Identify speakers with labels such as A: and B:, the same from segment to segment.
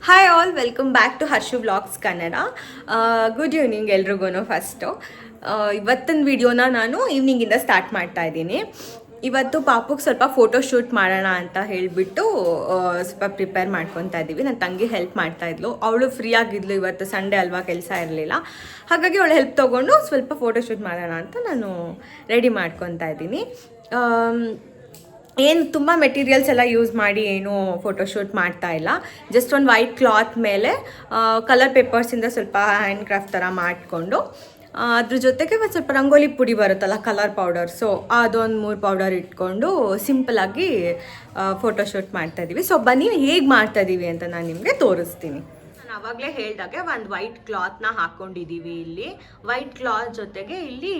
A: Hi all, welcome back to Harshu vlogs Kannada. Good evening ಎಲ್ರಿಗೂ. First ಇವತ್ತಿನ ವಿಡಿಯೋನ ನಾನು ಈವ್ನಿಂಗಿಂದ ಸ್ಟಾರ್ಟ್ ಮಾಡ್ತಾ ಇದ್ದೀನಿ. ಇವತ್ತು ಪಾಪುಗೆ ಸ್ವಲ್ಪ ಫೋಟೋ ಶೂಟ್ ಮಾಡೋಣ ಅಂತ ಹೇಳಿಬಿಟ್ಟು ಸ್ವಲ್ಪ ಪ್ರಿಪೇರ್ ಮಾಡ್ಕೊತಾ ಇದ್ದೀವಿ. ನನ್ನ ತಂಗಿ ಹೆಲ್ಪ್ ಮಾಡ್ತಾಯಿದ್ಲು. ಅವಳು ಫ್ರೀ ಆಗಿದ್ಲು, ಇವತ್ತು ಸಂಡೇ ಅಲ್ವಾ, ಕೆಲಸ ಇರಲಿಲ್ಲ. ಹಾಗಾಗಿ ಅವಳು ಹೆಲ್ಪ್ ತೊಗೊಂಡು ಸ್ವಲ್ಪ ಫೋಟೋ ಶೂಟ್ ಮಾಡೋಣ ಅಂತ ನಾನು ರೆಡಿ ಮಾಡ್ಕೊತಾ ಇದ್ದೀನಿ. ಏನು ತುಂಬ ಮೆಟೀರಿಯಲ್ಸ್ ಎಲ್ಲ ಯೂಸ್ ಮಾಡಿ ಏನು ಫೋಟೋಶೂಟ್ ಮಾಡ್ತಾ ಇಲ್ಲ. ಜಸ್ಟ್ ಒಂದು ವೈಟ್ ಕ್ಲಾತ್ ಮೇಲೆ ಕಲರ್ ಪೇಪರ್ಸಿಂದ ಸ್ವಲ್ಪ ಹ್ಯಾಂಡ್ ಕ್ರಾಫ್ಟ್ ಥರ ಮಾಡಿಕೊಂಡು ಅದ್ರ ಜೊತೆಗೆ ಒಂದು ಸ್ವಲ್ಪ ರಂಗೋಲಿ ಪುಡಿ ಬರುತ್ತಲ್ಲ, ಕಲರ್ ಪೌಡರ್, ಸೊ ಅದೊಂದು 3 ಪೌಡರ್ ಇಟ್ಕೊಂಡು ಸಿಂಪಲಾಗಿ ಫೋಟೋಶೂಟ್ ಮಾಡ್ತಾಯಿದ್ದೀವಿ. ಸೊ ಬನ್ನಿ ಹೇಗೆ ಮಾಡ್ತಾಯಿದ್ದೀವಿ ಅಂತ ನಾನು ನಿಮಗೆ ತೋರಿಸ್ತೀನಿ. ನಾನು ಆವಾಗಲೇ ಹೇಳಿದಾಗೆ ಒಂದು ವೈಟ್ ಕ್ಲಾತ್ನ ಹಾಕ್ಕೊಂಡಿದ್ದೀವಿ. ಇಲ್ಲಿ ವೈಟ್ ಕ್ಲಾತ್ ಜೊತೆಗೆ ಇಲ್ಲಿ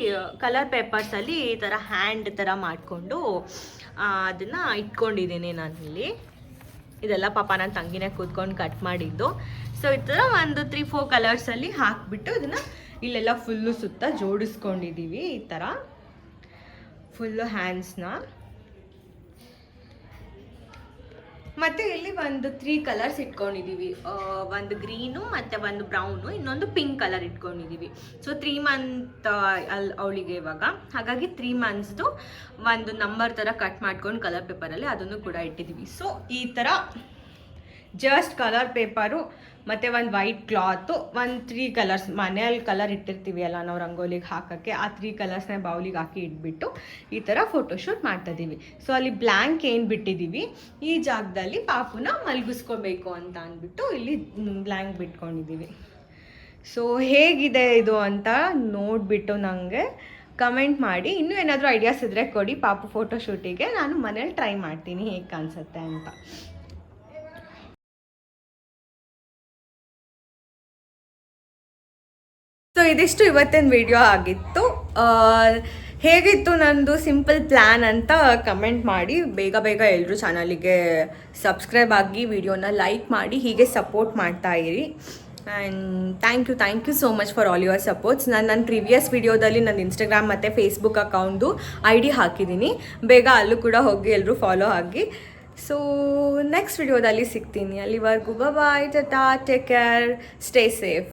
A: ಕಲರ್ ಪೇಪರ್ಸಲ್ಲಿ ಈ ಥರ ಹ್ಯಾಂಡ್ ಥರ ಮಾಡಿಕೊಂಡು ಅದನ್ನು ಇಟ್ಕೊಂಡಿದ್ದೀನಿ ನಾನಿಲ್ಲಿ. ಇದೆಲ್ಲ ಪಾಪ ನನ್ನ ತಂಗಿನೇ ಕೂತ್ಕೊಂಡು ಕಟ್ ಮಾಡಿದ್ದು. ಸೊ ಈ ಥರ ಒಂದು 3-4 ಕಲರ್ಸಲ್ಲಿ ಹಾಕಿಬಿಟ್ಟು ಇದನ್ನು ಇಲ್ಲೆಲ್ಲ ಫುಲ್ಲು ಸುತ್ತ ಜೋಡಿಸ್ಕೊಂಡಿದ್ದೀವಿ. ಈ ಥರ ಫುಲ್ಲು ಹ್ಯಾಂಡ್ಸ್ನ. ಮತ್ತು ಇಲ್ಲಿ ಒಂದು 3 ಕಲರ್ಸ್ ಇಟ್ಕೊಂಡಿದ್ದೀವಿ. ಒಂದು ಗ್ರೀನು ಮತ್ತು ಒಂದು ಬ್ರೌನು, ಇನ್ನೊಂದು ಪಿಂಕ್ ಕಲರ್ ಇಟ್ಕೊಂಡಿದ್ದೀವಿ. ಸೊ 3 ಮಂತ್ ಅವಳಿಗೆ ಇವಾಗ, ಹಾಗಾಗಿ 3 ಮಂತ್ಸ್ದು ಒಂದು ನಂಬರ್ ಥರ ಕಟ್ ಮಾಡ್ಕೊಂಡು ಕಲರ್ ಪೇಪರಲ್ಲಿ ಅದನ್ನು ಕೂಡ ಇಟ್ಟಿದ್ದೀವಿ. ಸೊ ಈ ಥರ ಜಸ್ಟ್ ಕಲರ್ ಪೇಪರು ಮತ್ತು ಒಂದು ವೈಟ್ ಕ್ಲಾತು, ಒಂದು 3 ಕಲರ್ಸ್ ಮನೆಯಲ್ಲಿ ಕಲರ್ ಇಟ್ಟಿರ್ತೀವಿ ಅಲ್ಲ ನಾವು ರಂಗೋಲಿಗೆ ಹಾಕೋಕ್ಕೆ, ಆ 3 ಕಲರ್ಸ್ನ ಬೌಲಿಗೆ ಹಾಕಿ ಇಟ್ಬಿಟ್ಟು ಈ ಥರ ಫೋಟೋಶೂಟ್ ಮಾಡ್ತಾಯಿದ್ದೀವಿ. ಸೊ ಅಲ್ಲಿ ಬ್ಲ್ಯಾಂಕ್ ಏನು ಬಿಟ್ಟಿದ್ದೀವಿ, ಈ ಜಾಗದಲ್ಲಿ ಪಾಪುನ ಮಲಗಿಸ್ಕೋಬೇಕು ಅಂತ ಅಂದ್ಬಿಟ್ಟು ಇಲ್ಲಿ ಬ್ಲ್ಯಾಂಕ್ ಬಿಟ್ಕೊಂಡಿದ್ದೀವಿ. ಸೊ ಹೇಗಿದೆ ಇದು ಅಂತ ನೋಡಿಬಿಟ್ಟು ನನಗೆ ಕಮೆಂಟ್ ಮಾಡಿ. ಇನ್ನೂ ಏನಾದರೂ ಐಡಿಯಾಸ್ ಇದ್ದರೆ ಕೊಡಿ, ಪಾಪು ಫೋಟೋಶೂಟಿಗೆ ನಾನು ಮನೇಲಿ ಟ್ರೈ ಮಾಡ್ತೀನಿ ಹೇಗೆ ಕಾಣಿಸುತ್ತೆ ಅಂತ. ಸೊ ಇದಿಷ್ಟು ಇವತ್ತಿನ ವಿಡಿಯೋ ಆಗಿತ್ತು. ಹೇಗಿತ್ತು ನಂದು ಸಿಂಪಲ್ ಪ್ಲ್ಯಾನ್ ಅಂತ ಕಮೆಂಟ್ ಮಾಡಿ. ಬೇಗ ಬೇಗ ಎಲ್ಲರೂ ಚಾನಲಿಗೆ ಸಬ್ಸ್ಕ್ರೈಬ್ ಆಗಿ, ವಿಡಿಯೋನ ಲೈಕ್ ಮಾಡಿ, ಹೀಗೆ ಸಪೋರ್ಟ್ ಮಾಡ್ತಾ ಇರಿ. And thank you so much for all your supports. ನನ್ನ ಪ್ರೀವಿಯಸ್ ವಿಡಿಯೋದಲ್ಲಿ ನನ್ನ ಇನ್ಸ್ಟಾಗ್ರಾಮ್ ಮತ್ತು ಫೇಸ್ಬುಕ್ ಅಕೌಂಟು ID ಹಾಕಿದ್ದೀನಿ. ಬೇಗ ಅಲ್ಲೂ ಕೂಡ ಹೋಗಿ ಎಲ್ಲರೂ ಫಾಲೋ ಆಗಿ. ಸೊ ನೆಕ್ಸ್ಟ್ ವಿಡಿಯೋದಲ್ಲಿ ಸಿಗ್ತೀನಿ. ಅಲ್ಲಿವರೆಗೂ ಬಾಯ್, ಟಾಟಾ, ಟೇಕ್ ಕೇರ್, ಸ್ಟೇ ಸೇಫ್.